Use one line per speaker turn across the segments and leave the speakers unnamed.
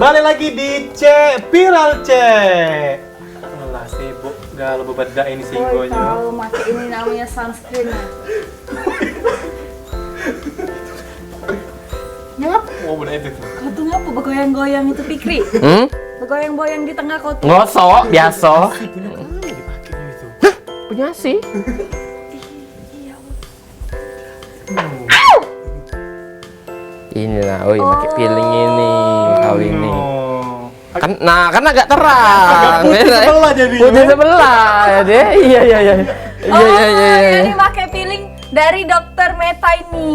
Balik lagi di Viral Alah sibuk galau bebedak ini
Oi,
singgonya.
tahu pakai ini namanya sunscreen.
Ngap? Oh, bener itu.
Kau tuh ngapa bergoyang-goyang itu Pikri? Bergoyang-goyang di tengah kau tuh.
Ngosok biasa.
Punya kali dipakai itu.
Punya sih. Inilah, pakai peeling ini, kau ini. Kan agak terang.
Putih sebelah jadinya.
Putih sebelah ya deh. Iya.
Ini pakai peeling dari Dokter Meta ini.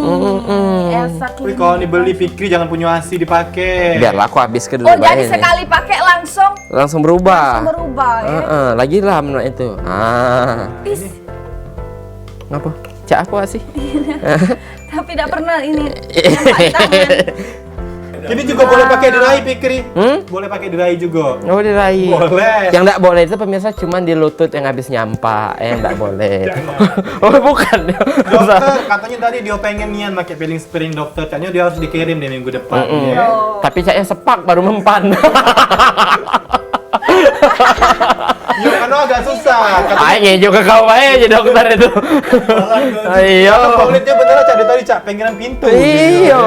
Elsa
Tapi
Clinic.
kalau dibeli Fikri jangan punya asi dipakai.
Biarlah aku habis ke dulu.
Oh, jadi
ini.
sekali pakai
Langsung berubah.
berubah ya.
Lagi lah menurut itu.
Is,
Ngapa? Cak apa sih?
tapi tidak pernah ini nampak di tangan.
Ini juga boleh pakai dirai Fikri. Boleh pakai dirai juga.
Oh, diraih.
Boleh.
Yang enggak boleh itu pemirsa cuman di lutut yang habis nyampak. Enggak boleh. Oh, bukan.
Dokter katanya tadi dia pengen nian pakai peeling spring dokter. Katanya dia harus dikirim deh minggu depan. Ya.
Tapi caknya sepak baru mempan.
Ya kan agak susah.
Ayo juga kau aja jadi dokter itu. Iya.
Kulitnya beneran Cak, dia tadi Cak, pengenan pintu.
Iya.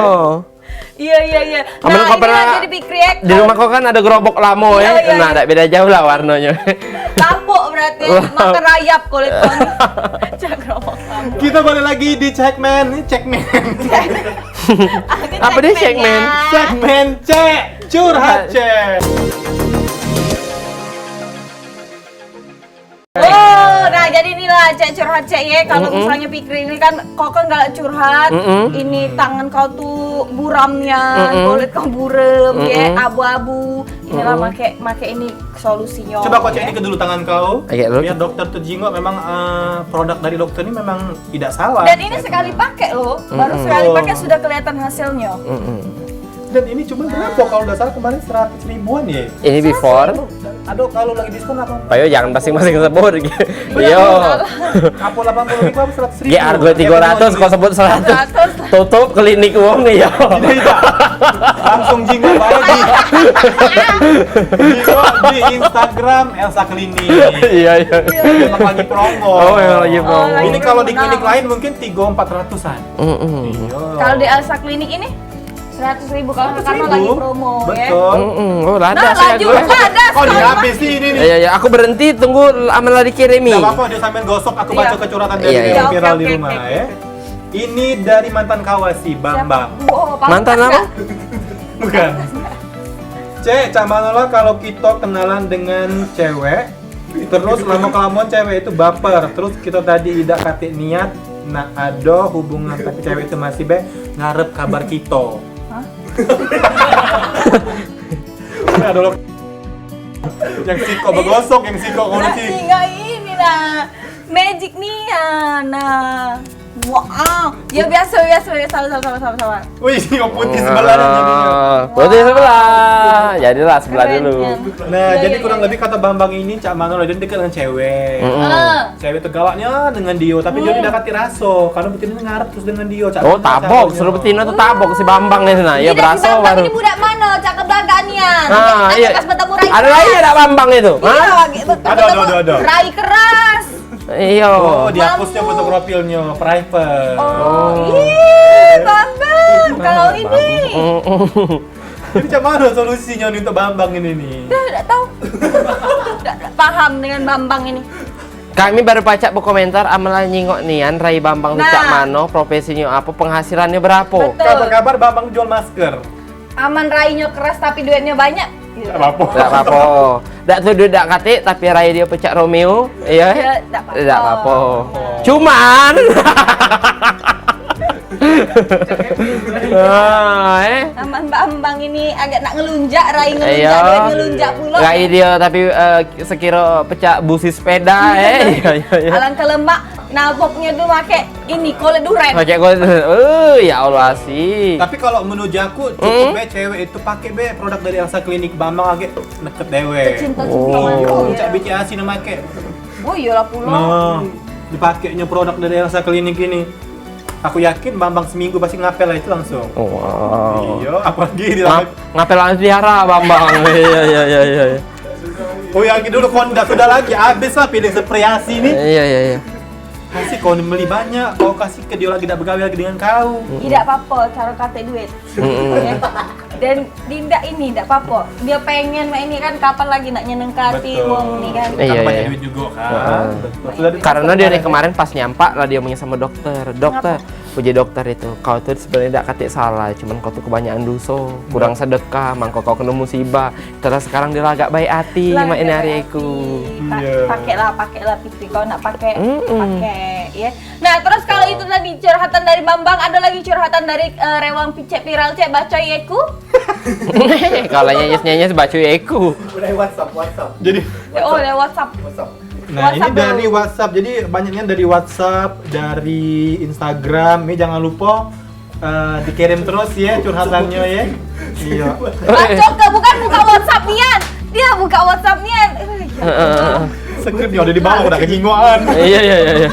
Iya.
Kamu kau pernah
jadi Pikri Ek.
di rumah kau kan ada gerobak lamo
Iya.
ya? Nah, enggak beda jauh lah warnanya.
Kapok berarti makan rayap kulit kau. Jagrobok kamu.
Kita balik lagi di Cekmen.
Apa dia segmen?
Segmen Cek Curhat Cek.
Oh, nah jadi inilah Cek curhat Cek ya. Kalau misalnya Pikri ini kan kau kan galak curhat, ini tangan kau tuh buramnya, kulit kau burem ya, abu-abu. Inilah make ini solusinya.
Coba kau cek dikit dulu tangan kau.
Oke, dulu.
Biar dokter tuh jinggo memang produk dari dokter ini memang tidak salah.
Dan ini sekali pakai loh, baru sekali pakai sudah kelihatan hasilnya.
Dan ini cuma berapa kalau udah salah kemarin 100 ribuan ya?
Ini before.
Aduh kalau lagi diskon apa?
Ayo jangan masing-masing sebut. Iya.
Apa 80 ribu apa 100 ribu?
Ge harga 300 kau sebut 100. Tutup klinik uang nih ya.
Tidak. Langsung jinggo baik di Instagram Elsa Clinic.
Iya.
Memang lagi promo.
Oh, memang lagi promo.
Ini kalau di klinik lain mungkin 3-400-an. Iya.
Kalau di Elsa Clinic ini 100 ribu kalau karena lagi promo ya.
Betul.
Oh,
Nah,
lada saya
lanjut
gue.
ada.
Oh, dihabis sih ini nih.
Iya, aku berhenti tunggu amal dikirimi.
Gak apa-apa, dia sambil gosok, aku baca
Iya.
kecurhatan dari
Iya,
yang
iya.
viral
Oke,
di
oke,
rumah
oke.
ya. Ini dari mantan kawasi, Bambang.
Mantan apa?
Bukan. Cek, Cak Manola kalau kita kenalan dengan cewek, terus lama-kelamaan cewek itu baper, terus kita tadi tidak kate niat, nah ada hubungan tapi cewek itu masih ngarep kabar kita. Ada loh. Yang siko begosok, yang siko kondisi.
Enggak ini lah. Magic nih ya. Nah. Wow. Ya biasa sama.
Wih, ini yang putih sebelah jadinya.
Putih sebelah. Jadilah sebelah
Keren,
dulu.
ya.
Nah,
Iya,
jadi
iya,
kurang
iya.
lebih kata Bambang ini Cak Manola dia dekat dengan cewek. Cewek itu galaknya dengan Dio, tapi dia tidak kati raso karena betina ngarep terus dengan Dio. Cak
Oh,
Manola
tabok,
caranya.
suruh betina tuh tabok si Bambang nih nah. Ya
Tidak, si
beraso
Bambang
baru.
ini budak mana? Cakep belakangnya.
Nah, iya. Ada lagi ada Bambang itu?
Iya,
Hah?
Ada.
Rai keras.
Iya.
Oh, dihapusnya foto profilnya private.
Ih, Bambang. Kalau ini
Jadi Cak mana solusinya nih untuk Bambang ini nih?
tidak tahu. Tidak paham dengan Bambang ini.
Kami baru baca berkomentar amalan nyingok nian Rai Bambang tuh
Nah.
cak mano, profesinya apa, penghasilannya berapa?
Betul.
Kabar-kabar Bambang jual masker.
Aman rainya keras tapi duitnya banyak.
Tidak apa-apa.
Tidak apa-apa. Tidak tuh tidak kate tapi Rai dia pecah Romeo,
Iya,
iya.
tidak apa-apa.
Tidak apa-apa. Cuman
Aman Bambang ini agak nak ngelunjak, Rai ngelunjak,
Iya.
duit ngelunjak pula.
Rai dia tapi sekira pecah busi sepeda Iya.
Alangkah lemak, naboknya tuh make ini kolet duren.
Pakai gue, ya Allah sih.
Tapi kalau menuju aku cukup cewek itu pakai produk dari Elsa Clinic Bambang agak deket dewe.
Cinta-cinta
Oh,
mana
Cak
ya.
bici asin make.
Oh iyalah pula.
Nah, dipakainya produk dari Elsa Clinic ini. Aku yakin Bambang seminggu pasti ngapel lah itu langsung.
Wow.
Iya, apalagi di
Ngapel Altiara, Bambang. Iya.
Oh yang dulu kondak sudah lagi habis lah pilih sepriasi nih.
Iya.
Kasih kau beli banyak, kau kasih ke dia lagi tidak bergawe lagi dengan kau.
Tidak apa-apa, cara kata duit. Ya. Dan Dinda ini tidak apa-apa. Dia pengen ini kan kapan lagi nak nyenengkati
Betul.
wong nih kan.
Iya,
Karena banyak
iya.
duit juga kan.
Heeh.
Betul. Sudah
Karena dia
ditransfer
dari kemarin pas nyampak lah dia omongin sama dokter. Dokter, puji dokter itu, kau tuh sebenarnya tidak katik salah, cuman kau tuh kebanyakan dosa, kurang sedekah, mangko kau kena musibah. Terus sekarang dia agak baik hati,
Lah,
mak ini hari
hati.
aku.
Iya.
Pakailah pipi kau nak pakai ya. Nah, terus kalau itu tadi curhatan dari Bambang, ada lagi curhatan dari Rewang Picek Viral Cek baca yeku.
Kalau nyanyi baca aku.
Jadi
Oh, lewat WhatsApp.
nah, ini
WhatsApp
dari
dulu.
WhatsApp. Jadi banyaknya dari WhatsApp, dari Instagram. Ini jangan lupa dikirim terus ya curhatannya ya. Iya.
Bacok ke bukan buka WhatsApp nian. Dia buka WhatsApp nian.
Skripnya udah di bawah udah kejingoan.
Iya.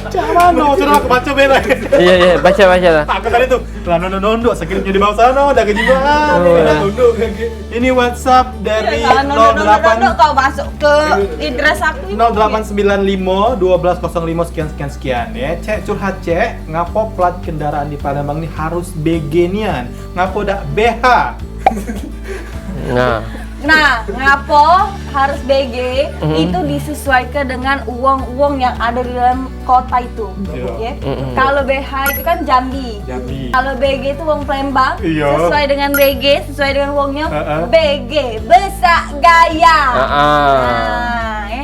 Jangan no, sudah aku baca beres.
Iya, baca lah.
Aku tadi tuh, lah nunduk, skripnya di bawah sana udah kejingoan. Ini WhatsApp dari
Nunduk kau masuk ke address aku ini.
0895 1205 sekian ya. Cek curhat cek, ngapo plat kendaraan di Palembang ini harus BG nian. Ngapo dak BH.
Nah,
Ngapo harus BG itu disesuaikan dengan uang-uang yang ada di dalam kota itu.
Iya.
Ya. Kalau BH itu kan Jambi. Kalau BG itu uang Palembang,
Iya.
sesuai dengan BG, sesuai dengan uangnya
Heeh.
BG, besak gaya. Nah, ya.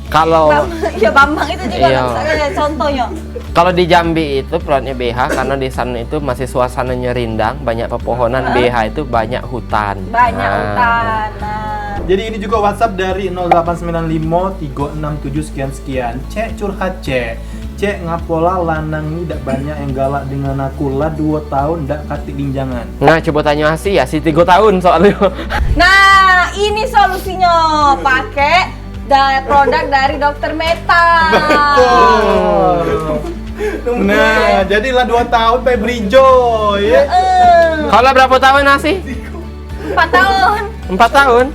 kalau
Ya Bambang itu juga
Iya.
besak gaya contohnya.
Kalau di Jambi itu platnya BH karena di sana itu masih suasananya rindang, banyak pepohonan. BH itu banyak hutan.
Banyak
Nah.
hutan. Nah,
Jadi ini juga WhatsApp dari 0895 367 sekian. Cek curhat cek. Cek ngapola lanang ini dak banyak yang galak dengan aku lah 2 tahun dak katik dinjangan.
Nah, coba tanya Asi 3 tahun soalnya.
Nah, ini solusinya pakai produk dari Dokter Meta.
Nah, jadilah 2 tahun Febrijo ya.
Kalau berapa tahun Asi?
4 tahun.
4 tahun?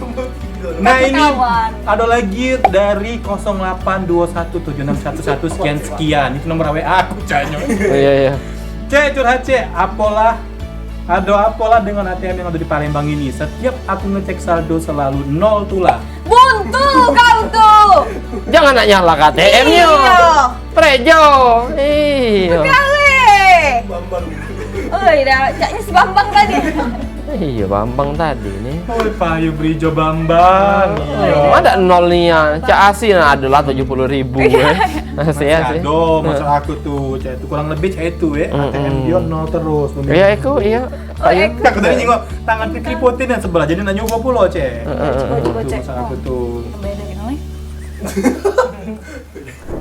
Nah, ini
Kawan.
ada lagi dari 08217611 sekian. Itu nomor WA aku canyo.
Iya.
Cek curhat cek, apalah dengan ATM yang ada di Palembang ini. Setiap aku ngecek saldo selalu 0 tulah.
Buntu kau tuh.
Jangan nak nyala KTM-nya.
Iya.
Prejo. Iya.
Kali. Dah caknya si Bambang tadi.
Iya, Bambang tadi nih.
Oi, Payu Brijo Bambang. Iya.
Ada nolnya. Cak Asi nah adalah 70.000 ya. Asi.
Aduh, maksud aku tuh, cek itu kurang lebih cek itu ya. ATM dia 0 terus.
Iya, iya. Ayo.
Aku tadi nyingok tangan Fikri Putin yang sebelah jadi nanya gua pula cek.
Coba
Itu
cek.
maksud aku tuh.
Beda gini.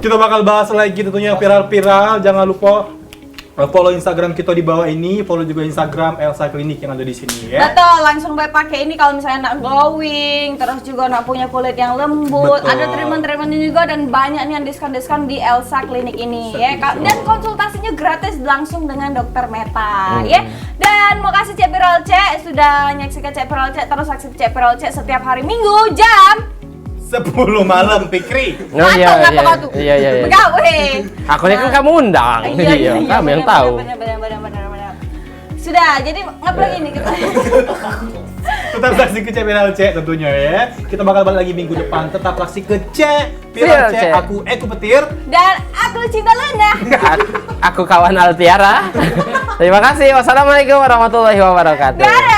Kita bakal bahas lagi tentunya viral-viral. Jangan lupa follow Instagram kita di bawah ini, follow juga Instagram Elsa Klinik yang ada di sini ya.
Betul, langsung baik pakai ini kalau misalnya nak glowing, terus juga nak punya kulit yang lembut.
Betul.
Ada treatment-treatmentnya juga dan banyak nih yang diskon-diskon di Elsa Klinik ini ya. Dan konsultasinya gratis langsung dengan Dokter Meta ya. Dan mau kasih Cek Viral Cek sudah nyaksikan Cek Viral Cek, terus saksikan Cek Viral Cek setiap hari Minggu jam
10 malam Fikri.
Oh,
ngapa kau tuh?
Iya.
Begawe.
Aku ini kan kamu undang. Iya, kamu yang tahu.
Benar. Sudah, jadi ngapain ini kita?
Tetap saksikan Cek Viral Cek tentunya ya. Kita bakal balik lagi minggu depan. Tetap saksikan Cek Viral Cek. Aku Eko Petir.
Dan aku Cinta Lena.
Aku kawan Altiara. Terima kasih. Wassalamualaikum warahmatullahi wabarakatuh.
Dadah.